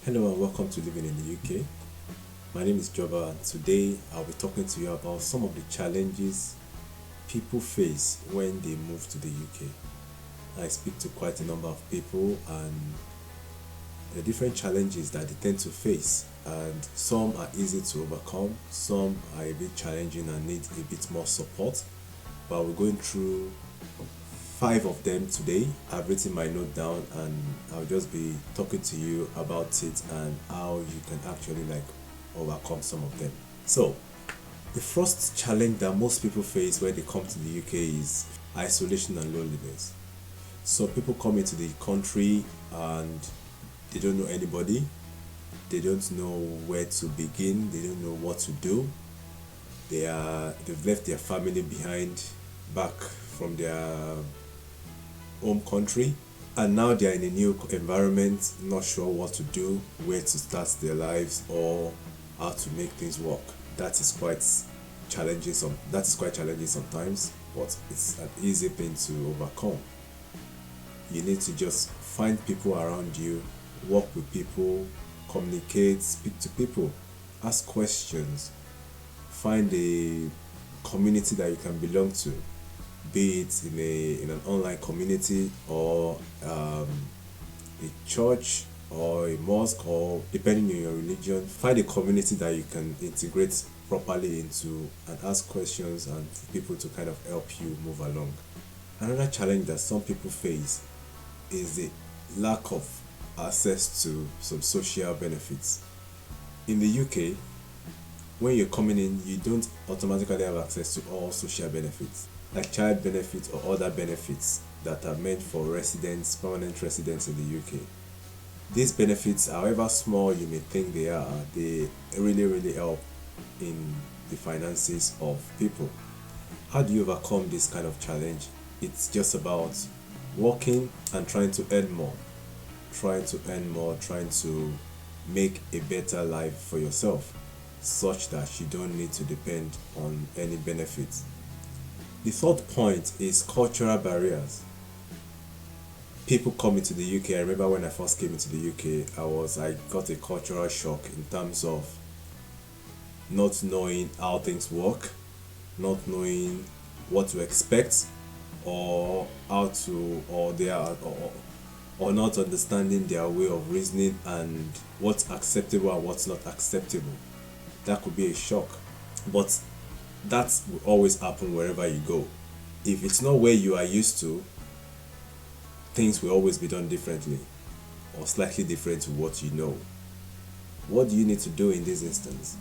Hello and welcome to Living in the UK. My name is Joba and today I'll be talking to you about some of the challenges people face when they move to the UK. I speak to quite a number of people and the different challenges that they tend to face, and some are easy to overcome, some are a bit challenging and need a bit more support. But we're going through five of them today. I've written my note down and I'll just be talking to you about it and how you can actually overcome some of them. So, the first challenge that most people face when they come to the UK is isolation and loneliness. So people come into the country and they don't know anybody, they don't know where to begin, they don't know what to do. They've left their family behind back from their home country, and now they are in a new environment, not sure what to do, where to start their lives, or how to make things work. That is quite challenging sometimes, but it's an easy thing to overcome. You need to just find people around you, work with people, communicate, speak to people, ask questions, find a community that you can belong to, be it in an online community or a church or a mosque, or depending on your religion, find a community that you can integrate properly into and ask questions and people to kind of help you move along. Another challenge that some people face is the lack of access to some social benefits. In the UK, when you're coming in, you don't automatically have access to all social benefits, like child benefits or other benefits that are meant for permanent residents in the UK. These benefits, however small you may think they really, really help in the finances of people. How do you overcome this kind of challenge? It's just about working and trying to earn more, trying to make a better life for yourself, such that you don't need to depend on any benefits. The third point is cultural barriers. People coming to the UK, I remember when I first came into the UK, I got a cultural shock in terms of not knowing how things work, not knowing what to expect, or how to or not understanding their way of reasoning and what's acceptable and what's not acceptable. That could be a shock, but that will always happen wherever you go. If it's not where you are used to, things will always be done differently or slightly different to what you know. What do you need to do in this instance?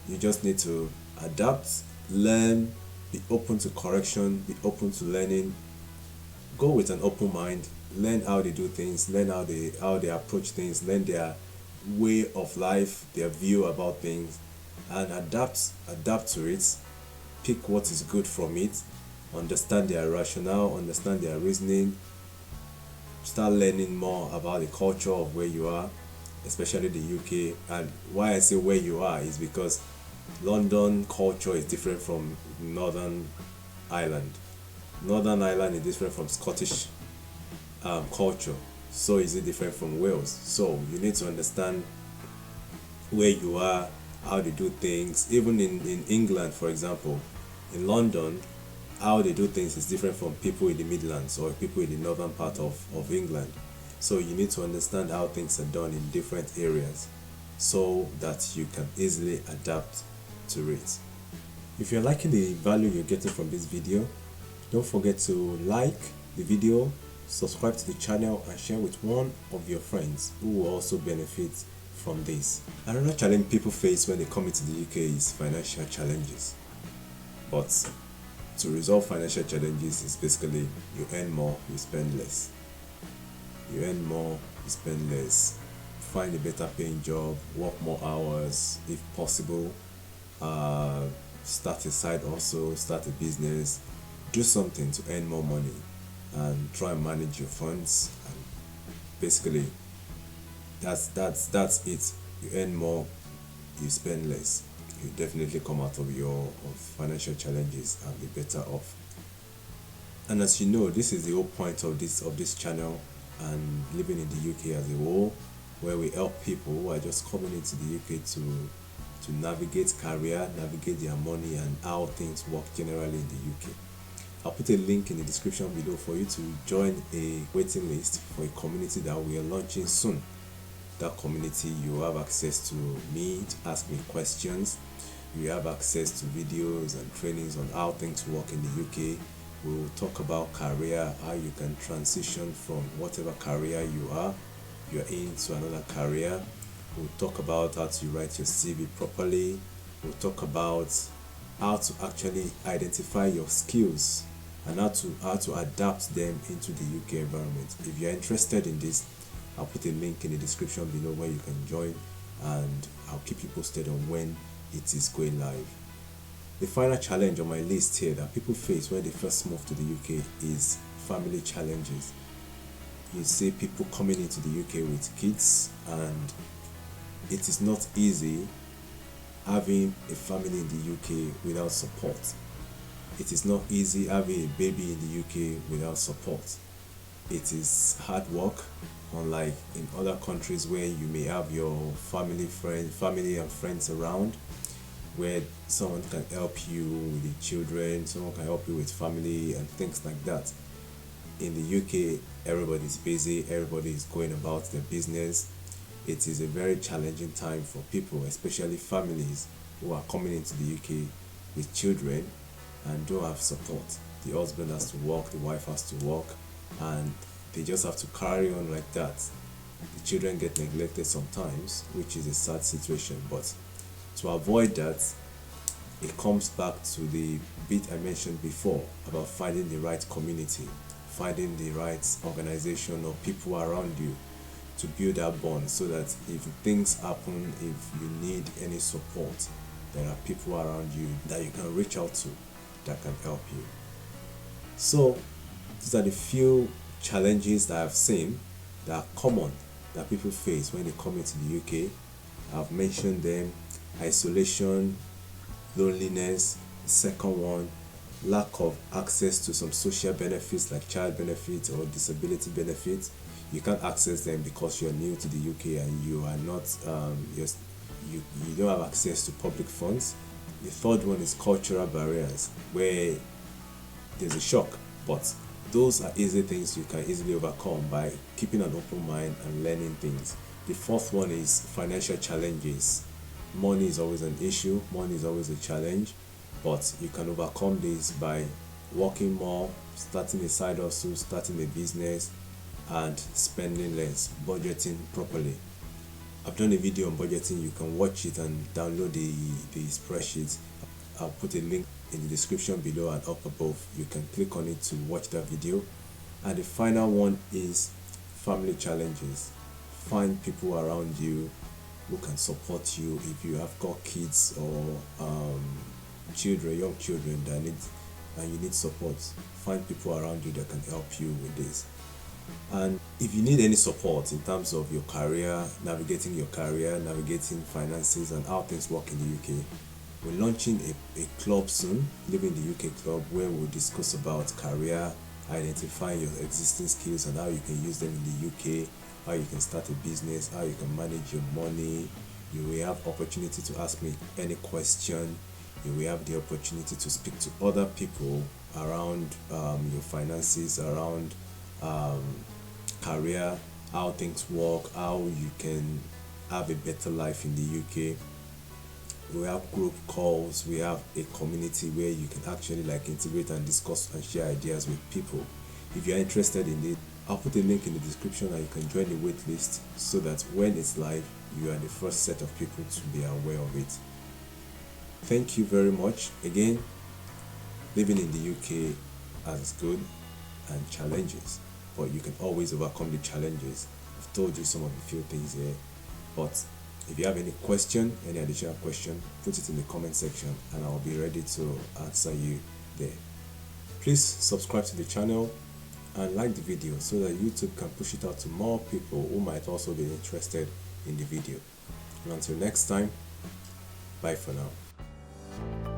You just need to adapt, learn, be open to correction, be open to learning, go with an open mind, learn how they do things, learn how they approach things, learn their way of life, their view about things, and adapt to it. Pick what is good from it, understand their rationale, understand their reasoning, start learning more about the culture of where you are, especially the UK. And why I say where you are is because London culture is different from Northern Ireland. Northern Ireland is different from Scottish culture. So is it different from Wales. So you need to understand where you are, how they do things. Even in England, for example, in London, how they do things is different from people in the Midlands or people in the northern part of England. So you need to understand how things are done in different areas so that you can easily adapt to it. If you're liking the value you're getting from this video, don't forget to like the video, subscribe to the channel, and share with one of your friends who will also benefit from this. Another challenge people face when they come into the UK is financial challenges. But to resolve financial challenges is basically you earn more, you spend less. You earn more, you spend less. Find a better paying job, work more hours if possible. Start a side hustle, start a business, do something to earn more money and try and manage your funds. And basically that's it. You earn more, you spend less. You definitely come out of your financial challenges and be better off. And as you know, this is the whole point of this channel and living in the UK as a whole. where we help people who are just coming into the UK to navigate career, navigate their money, and how things work generally in the UK. I'll put a link in the description below for you to join a waiting list for a community that we are launching soon. That community, you have access to me to ask me questions. You have access to videos and trainings on how things work in the UK. We will talk about career, how you can transition from whatever career you're in to another career. We'll talk about how to write your CV properly. We'll talk about how to actually identify your skills and how to adapt them into the UK environment. If you're interested in this, I'll put a link in the description below where you can join, and I'll keep you posted on when it is going live. The final challenge on my list here that people face when they first move to the UK is family challenges. You see people coming into the UK with kids, and it is not easy having a family in the UK without support. It is not easy having a baby in the UK without support. It is hard work, unlike in other countries where you may have your family and friends around, where someone can help you with the children, someone can help you with family and things like that. In the UK, everybody's busy, everybody is going about their business. It is a very challenging time for people, especially families who are coming into the UK with children and don't have support. The husband has to work, the wife has to work, and they just have to carry on like that. The children get neglected sometimes, which is a sad situation, but to avoid that, it comes back to the bit I mentioned before about finding the right community, finding the right organization or people around you to build that bond, so that if things happen, if you need any support, there are people around you that you can reach out to that can help you. So these are the few challenges that I've seen that are common that people face when they come into the UK. I've mentioned them: isolation, loneliness. The second one, lack of access to some social benefits like child benefits or disability benefits. You can't access them because you're new to the UK and you are not you don't have access to public funds. The third one is cultural barriers, where there's a shock, but those are easy things you can easily overcome by keeping an open mind and learning things. The fourth one is financial challenges. Money is always an issue, money is always a challenge, but you can overcome this by working more, starting a side hustle, starting a business, and spending less, budgeting properly. I've done a video on budgeting. You can watch it and download the spreadsheet. I'll put a link in the description below and up above. You can click on it to watch that video. And the final one is family challenges. Find people around you who can support you if you have got kids or children, young children that you need support. Find people around you that can help you with this. And if you need any support in terms of your career, navigating finances and how things work in the UK, we're launching a club soon, Living the UK Club, where we'll discuss about career, identifying your existing skills and how you can use them in the UK, how you can start a business, how you can manage your money. You will have opportunity to ask me any question. You will have the opportunity to speak to other people around your finances, around career, how things work, how you can have a better life in the UK. We have group calls, we have a community where you can actually integrate and discuss and share ideas with people. If you're interested in it, I'll put a link in the description and you can join the wait list so that when it's live, you are the first set of people to be aware of it. Thank you very much. Again, living in the UK has good and challenges, but you can always overcome the challenges. I've told you some of the few things here, but if you have any question, any additional question, put it in the comment section and I'll be ready to answer you there. Please subscribe to the channel and like the video so that YouTube can push it out to more people who might also be interested in the video. And until next time, bye for now.